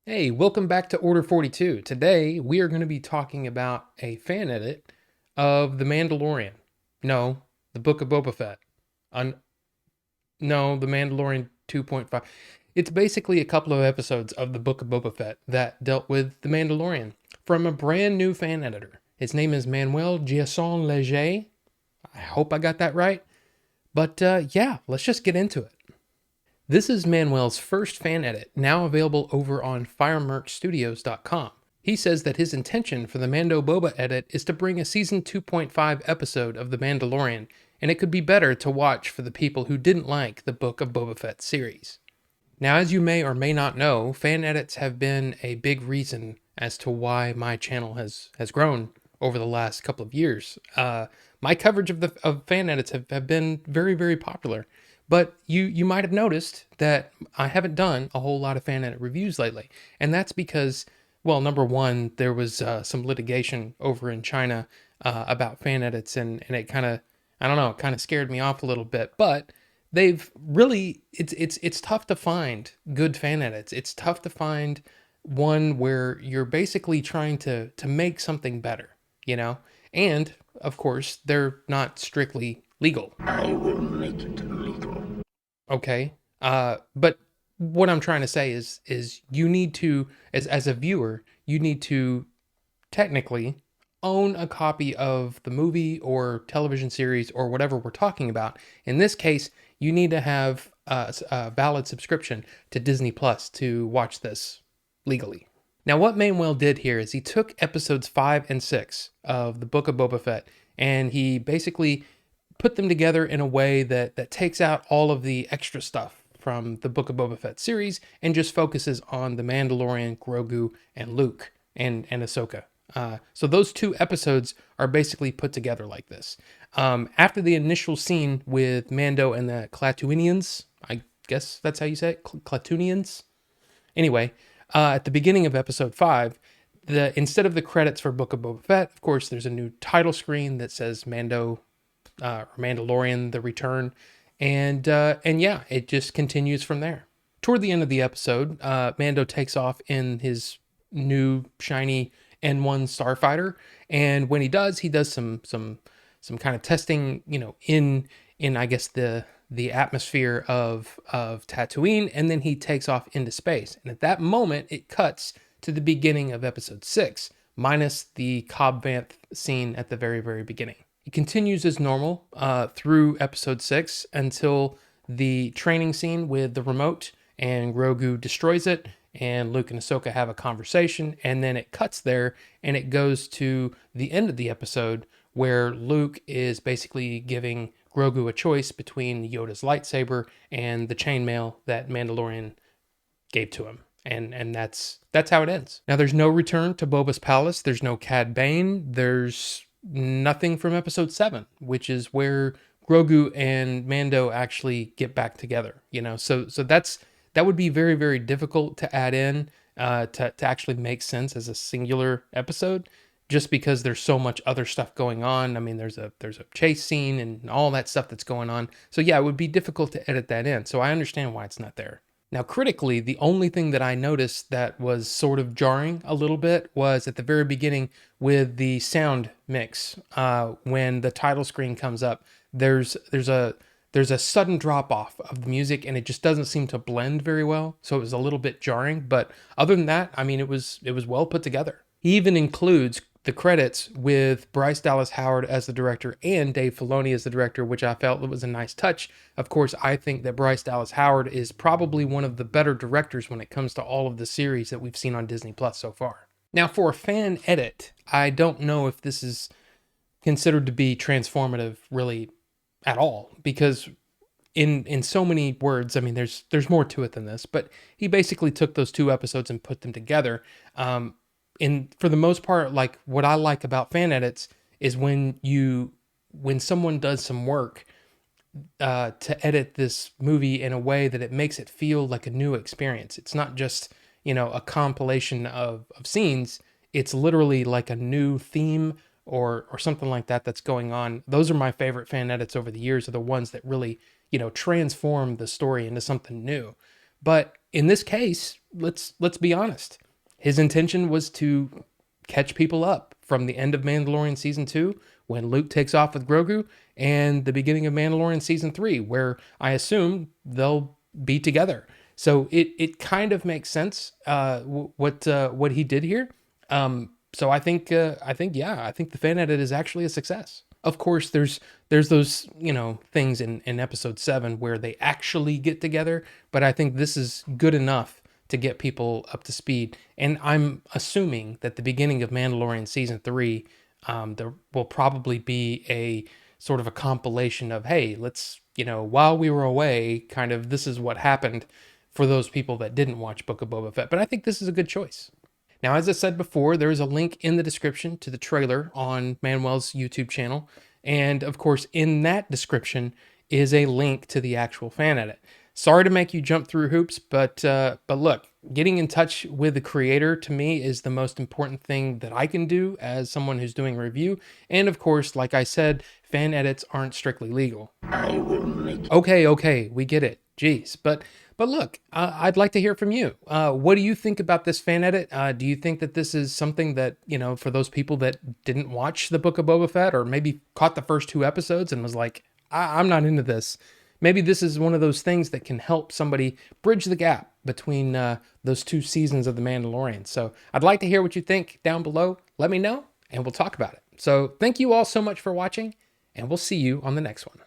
Hey, welcome back to Order 42. Today, we are going to be talking about a fan edit of The Mandalorian. No, the Book of Boba Fett. Un- no, The Mandalorian 2.5. It's basically a couple of episodes of the Book of Boba Fett that dealt with The Mandalorian from a brand new fan editor. His name is Manuel Giasson-Léger. I hope I got that right. But yeah, let's just get into it. This is Manuel's first fan edit, now available over on firemerkstudios.com. He says that his intention for the Mando Boba edit is to bring a season 2.5 episode of The Mandalorian, and it could be better to watch for the people who didn't like the Book of Boba Fett series. Now, as you may or may not know, fan edits have been a big reason as to why my channel has grown over the last couple of years. My coverage of fan edits have been very popular, but you might have noticed that I haven't done a whole lot of fan edit reviews lately, and that's because, well, number one, there was some litigation over in China about fan edits, and it kind of, I don't know, it kind of scared me off a little bit, but they've really, it's tough to find good fan edits. It's tough to find one where you're basically trying to make something better, you know? And of course, they're not strictly legal. I will make it legal. Okay. But what I'm trying to say is you need to, as a viewer, you need to technically own a copy of the movie or television series or whatever we're talking about. In this case, you need to have a valid subscription to Disney Plus to watch this legally. Now, what Manuel did here is he took episodes 5 and 6 of the Book of Boba Fett and he basically put them together in a way that takes out all of the extra stuff from the Book of Boba Fett series and just focuses on the Mandalorian, Grogu, and Luke and Ahsoka. So those two episodes are basically put together like this. After the initial scene with Mando and the Klatooinians, I guess that's how you say it, Klatooinians. Anyway, at the beginning of episode 5, instead of the credits for Book of Boba Fett, of course, there's a new title screen that says Mando Mandalorian: The Return, and yeah, it just continues from there. Toward the end of the episode, Mando takes off in his new shiny N1 starfighter, and when he does some kind of testing, you know, in I guess the atmosphere of Tatooine, and then he takes off into space. And at that moment, it cuts to the beginning of episode 6, minus the Cobb Vanth scene at the very beginning. It continues as normal through episode 6 until the training scene with the remote, and Grogu destroys it, and Luke and Ahsoka have a conversation, and then it cuts there, and it goes to the end of the episode where Luke is basically giving Grogu a choice between Yoda's lightsaber and the chainmail that Mandalorian gave to him. And that's how it ends. Now there's no return to Boba's palace. There's no Cad Bane. There's nothing from episode 7, which is where Grogu and Mando actually get back together. You know, so that would be very difficult to add in to actually make sense as a singular episode, just because there's so much other stuff going on. I mean, there's a chase scene and all that stuff that's going on. So yeah, it would be difficult to edit that in. So I understand why it's not there. Now, critically, the only thing that I noticed that was sort of jarring a little bit was at the very beginning with the sound mix. When the title screen comes up, there's a sudden drop off of the music, and it just doesn't seem to blend very well. So it was a little bit jarring. But other than that, I mean, it was well put together. He even includes the credits with Bryce Dallas Howard as the director and Dave Filoni as the director, which I felt was a nice touch. Of course, I think that Bryce Dallas Howard is probably one of the better directors when it comes to all of the series that we've seen on Disney Plus so far. Now, for a fan edit, I don't know if this is considered to be transformative really at all, because in so many words, I mean, there's more to it than this, but he basically took those two episodes and put them together. And for the most part, like, what I like about fan edits is when someone does some work to edit this movie in a way that it makes it feel like a new experience. It's not just, you know, a compilation of scenes. It's literally like a new theme or something like that that's going on. Those are my favorite fan edits over the years, are the ones that really, you know, transform the story into something new. But in this case, let's be honest. His intention was to catch people up from the end of Mandalorian season 2 when Luke takes off with Grogu and the beginning of Mandalorian season 3 where I assume they'll be together. So it kind of makes sense what he did here. So I think the fan edit is actually a success. Of course, there's those things in episode 7 where they actually get together, but I think this is good enough to get people up to speed. And I'm assuming that the beginning of Mandalorian season 3, there will probably be a sort of a compilation of, hey, let's while we were away, kind of this is what happened for those people that didn't watch Book of Boba Fett. But I think this is a good choice. Now, as I said before, there is a link in the description to the trailer on Manuel's YouTube channel. And of course, in that description is a link to the actual fan edit. Sorry to make you jump through hoops, but look, getting in touch with the creator to me is the most important thing that I can do as someone who's doing a review. And of course, like I said, fan edits aren't strictly legal. I will make Okay, we get it. Jeez, but look, I'd like to hear from you. What do you think about this fan edit? Do you think that this is something that for those people that didn't watch the Book of Boba Fett, or maybe caught the first 2 episodes and was like, I'm not into this? Maybe this is one of those things that can help somebody bridge the gap between those 2 seasons of The Mandalorian. So I'd like to hear what you think down below. Let me know, and we'll talk about it. So thank you all so much for watching, and we'll see you on the next one.